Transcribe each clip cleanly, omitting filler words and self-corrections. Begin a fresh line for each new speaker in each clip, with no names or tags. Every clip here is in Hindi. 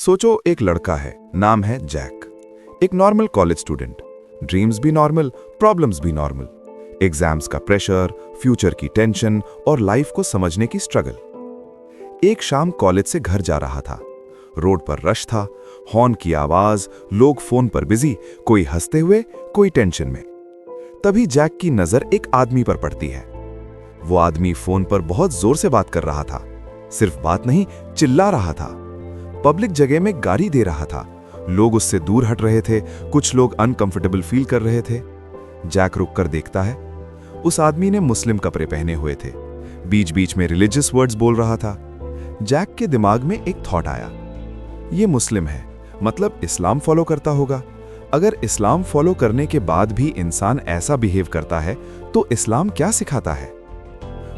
सोचो, एक लड़का है, नाम है जैक। एक नॉर्मल कॉलेज स्टूडेंट, ड्रीम्स भी नॉर्मल, प्रॉब्लम्स भी नॉर्मल। एग्जाम्स का प्रेशर, फ्यूचर की टेंशन और लाइफ को समझने की स्ट्रगल। एक शाम कॉलेज से घर जा रहा था। रोड पर रश था, हॉर्न की आवाज, लोग फोन पर बिजी, कोई हंसते हुए, कोई टेंशन में। तभी जैक की नजर एक आदमी पर पड़ती है। वो आदमी फोन पर बहुत जोर से बात कर रहा था। सिर्फ बात नहीं, चिल्ला रहा था। पब्लिक जगह में गाली दे रहा था। लोग उससे दूर हट रहे थे, कुछ लोग अनकंफर्टेबल फील कर रहे थे। जैक रुककर देखता है। उस आदमी ने मुस्लिम कपड़े पहने हुए थे, बीच बीच में रिलीजियस वर्ड्स बोल रहा था। जैक के दिमाग में एक थॉट आया, ये मुस्लिम है, मतलब इस्लाम फॉलो करता होगा। अगर इस्लाम फॉलो करने के बाद भी इंसान ऐसा बिहेव करता है तो इस्लाम क्या सिखाता है।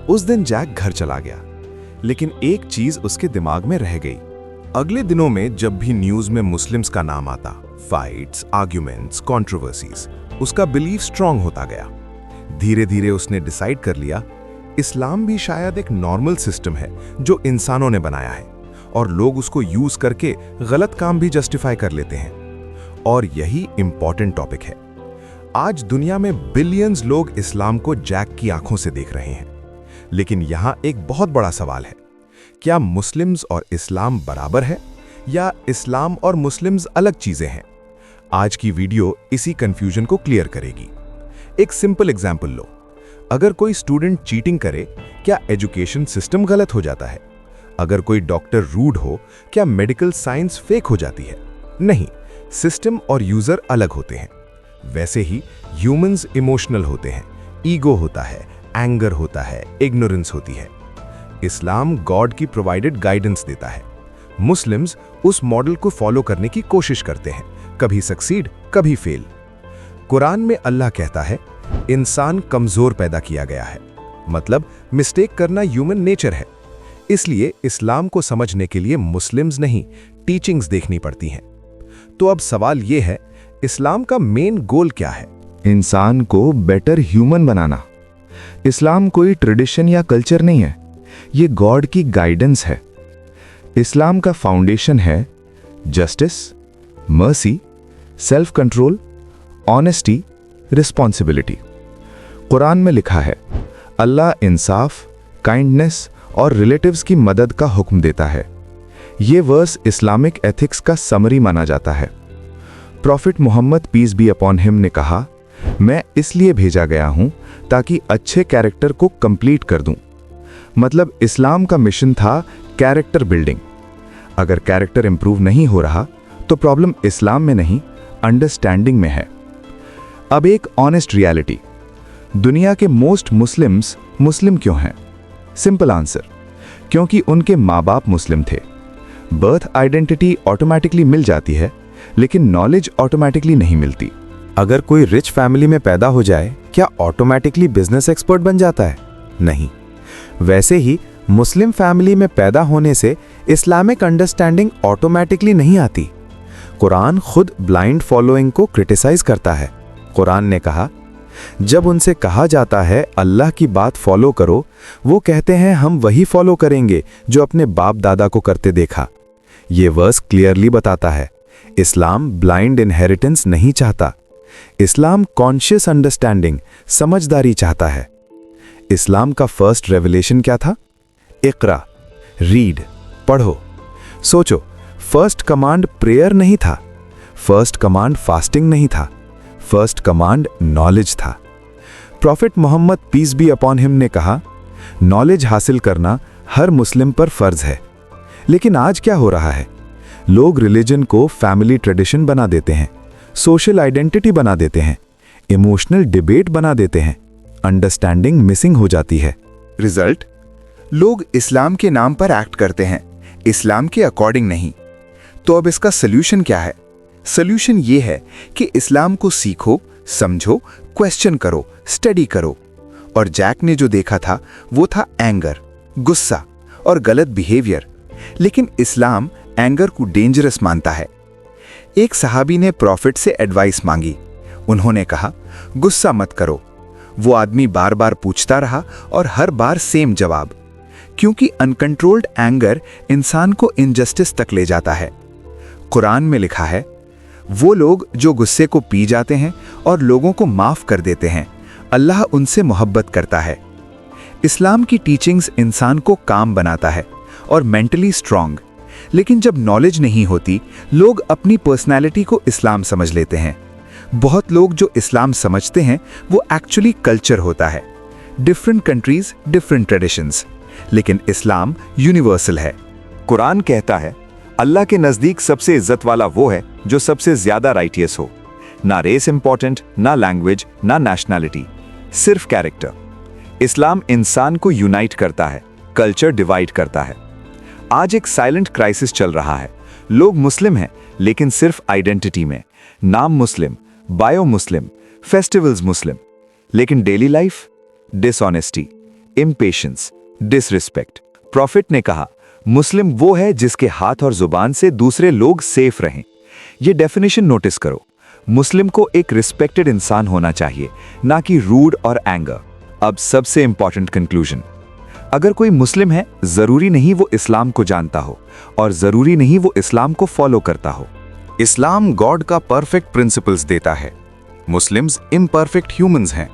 उस दिन जैक घर चला गया, लेकिन एक चीज उसके दिमाग में रह गई। अगले दिनों में जब भी न्यूज में मुस्लिम्स का नाम आता, फाइट्स, आर्ग्यूमेंट्स, कंट्रोवर्सीज, उसका बिलीफ स्ट्रांग होता गया। धीरे धीरे उसने डिसाइड कर लिया, इस्लाम भी शायद एक नॉर्मल सिस्टम है जो इंसानों ने बनाया है, और लोग उसको यूज करके गलत काम भी जस्टिफाई कर लेते हैं। और यही इंपॉर्टेंट टॉपिक है। आज दुनिया में बिलियंस लोग इस्लाम को जैक की आंखों से देख रहे हैं, लेकिन यहां एक बहुत बड़ा सवाल है, क्या मुस्लिम्स और इस्लाम बराबर है या इस्लाम और मुस्लिम्स अलग चीजें हैं? आज की वीडियो इसी कंफ्यूजन को क्लियर करेगी। एक सिंपल एग्जांपल लो, अगर कोई स्टूडेंट चीटिंग करे, क्या एजुकेशन सिस्टम गलत हो जाता है? अगर कोई डॉक्टर रूड हो, क्या मेडिकल साइंस फेक हो जाती है? नहीं, सिस्टम और यूजर अलग होते हैं। वैसे ही ह्यूमंस इमोशनल होते हैं, ईगो होता है, एंगर होता है, इग्नोरेंस होती है। इस्लाम गॉड की प्रोवाइडेड गाइडेंस देता है। मुस्लिम्स उस मॉडल को फॉलो करने की कोशिश करते हैं, कभी सक्सीड, कभी फेल। कुरान में अल्लाह कहता है, इंसान कमजोर पैदा किया गया है, मतलब मिस्टेक करना ह्यूमन नेचर है। इसलिए इस्लाम को समझने के लिए मुस्लिम्स नहीं, टीचिंग्स देखनी पड़ती हैं। तो अब सवाल यह है, इस्लाम का मेन गोल क्या है?
इंसान को बेटर ह्यूमन बनाना। इस्लाम कोई ट्रेडिशन या कल्चर नहीं है, ये गॉड की गाइडेंस है। इस्लाम का फाउंडेशन है justice, mercy, self control, honesty, responsibility. Quran में लिखा है, अल्लाह इंसाफ, काइंडनेस और रिलेटिव्स की मदद का हुक्म देता है। ये वर्स इस्लामिक एथिक्स का समरी माना जाता है। Prophet Muhammad peace be upon him ने कहा, मैं इसलिए भेजा गया हूं ताकि अच्छे कैरेक्टर को कंप्लीट कर दूं। मतलब इस्लाम का मिशन था कैरेक्टर बिल्डिंग। अगर कैरेक्टर इंप्रूव नहीं हो रहा तो प्रॉब्लम इस्लाम में नहीं, अंडरस्टैंडिंग में है। अब एक ऑनेस्ट रियलिटी, दुनिया के मोस्ट मुस्लिम्स मुस्लिम क्यों हैं? सिंपल आंसर, क्योंकि उनके माँ बाप मुस्लिम थे। बर्थ आइडेंटिटी ऑटोमेटिकली मिल जाती है, लेकिन नॉलेज ऑटोमेटिकली नहीं मिलती।
अगर कोई रिच फैमिली में पैदा हो जाए, क्या ऑटोमेटिकली बिजनेस एक्सपर्ट बन जाता है? नहीं। वैसे ही मुस्लिम फैमिली में पैदा होने से इस्लामिक अंडरस्टैंडिंग ऑटोमेटिकली नहीं आती। कुरान खुद ब्लाइंड फॉलोइंग को क्रिटिसाइज करता है। कुरान ने कहा, जब उनसे कहा जाता है अल्लाह की बात फॉलो करो, वो कहते हैं हम वही फॉलो करेंगे जो अपने बाप दादा को करते देखा। ये वर्स क्लियरली बताता है, इस्लाम ब्लाइंड इनहेरिटेंस नहीं चाहता। इस्लाम कॉन्शियस अंडरस्टैंडिंग, समझदारी चाहता है। इस्लाम का फर्स्ट रेवलेशन क्या था? इक़रा, रीड, पढ़ो। सोचो, फर्स्ट कमांड प्रेयर नहीं था, फर्स्ट कमांड फास्टिंग नहीं था, फर्स्ट कमांड नॉलेज था। Prophet Muhammad peace be upon him ने कहा, नॉलेज हासिल करना हर मुस्लिम पर फर्ज है। लेकिन आज क्या हो रहा है? लोग रिलीजन को फैमिली ट्रेडिशन बना देते हैं, सोशल आइडेंटिटी बना देते हैं, इमोशनल डिबेट बना देते हैं। अंडरस्टैंडिंग मिसिंग हो जाती है।
रिजल्ट, लोग इस्लाम के नाम पर एक्ट करते हैं, इस्लाम के अकॉर्डिंग नहीं। तो अब इसका सल्यूशन क्या है? सल्यूशन ये है कि इस्लाम को सीखो, समझो, क्वेश्चन करो, स्टडी करो। और जैक ने जो देखा था वो था एंगर, गुस्सा और गलत बिहेवियर। लेकिन इस्लाम एंगर को डेंजरस मानता है। एक सहाबी ने प्रॉफिट से एडवाइस मांगी। उन्होंने कहा, गुस्सा मत करो। वो आदमी बार बार पूछता रहा और हर बार सेम जवाब, क्योंकि अनकंट्रोल्ड एंगर इंसान को इनजस्टिस तक ले जाता है। कुरान में लिखा है, वो लोग जो गुस्से को पी जाते हैं और लोगों को माफ कर देते हैं, अल्लाह उनसे मोहब्बत करता है। इस्लाम की टीचिंग्स इंसान को काम बनाता है और मेंटली स्ट्रांग, लेकिन जब नॉलेज नहीं होती, लोग अपनी पर्सनैलिटी को इस्लाम समझ लेते हैं। बहुत लोग जो इस्लाम समझते हैं वो एक्चुअली कल्चर होता है। डिफरेंट कंट्रीज, डिफरेंट ट्रेडिशंस, लेकिन इस्लाम यूनिवर्सल है।
कुरान कहता है, अल्लाह के नज़दीक सबसे इज्जत वाला वो है जो सबसे ज्यादा राइटियस हो। ना रेस इंपॉर्टेंट, ना लैंग्वेज, ना नेशनैलिटी, सिर्फ कैरेक्टर। इस्लाम इंसान को यूनाइट करता है, कल्चर डिवाइड करता है। आज एक साइलेंट क्राइसिस चल रहा है। लोग मुस्लिम हैं लेकिन सिर्फ आइडेंटिटी में, नाम मुस्लिम, बायो मुस्लिम, फेस्टिवल्स मुस्लिम, लेकिन daily life dishonesty, impatience, disrespect. Profit ने कहा, मुस्लिम वो है जिसके हाथ और जुबान से दूसरे लोग सेफ रहें। ये डेफिनेशन नोटिस करो। मुस्लिम को एक रिस्पेक्टेड इंसान होना चाहिए, ना कि रूड और एंगर। अब सबसे इंपॉर्टेंट कंक्लूजन, अगर कोई मुस्लिम है, जरूरी नहीं वो इस्लाम को जानता हो और जरूरी नहीं वो इस्लाम को फॉलो करता हो।
इस्लाम गॉड का परफेक्ट प्रिंसिपल्स देता है, मुस्लिम्स इम्परफेक्ट ह्यूमंस हैं।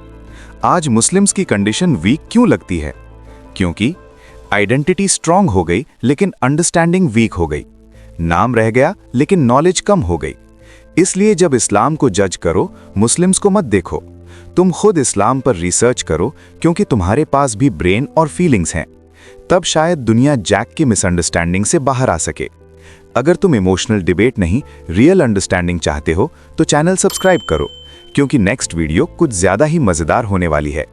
आज मुस्लिम्स की कंडीशन वीक क्यों लगती है? क्योंकि आइडेंटिटी स्ट्रांग हो गई लेकिन अंडरस्टैंडिंग वीक हो गई। नाम रह गया लेकिन नॉलेज कम हो गई। इसलिए जब इस्लाम को जज करो, मुस्लिम्स को मत देखो। तुम खुद इस्लाम पर रिसर्च करो, क्योंकि तुम्हारे पास भी ब्रेन और फीलिंग्स हैं। तब शायद दुनिया जैक की मिसअंडरस्टैंडिंग से बाहर आ सके। अगर तुम इमोशनल डिबेट नहीं, रियल अंडरस्टैंडिंग चाहते हो तो चैनल सब्सक्राइब करो, क्योंकि नेक्स्ट वीडियो कुछ ज्यादा ही मजेदार होने वाली है।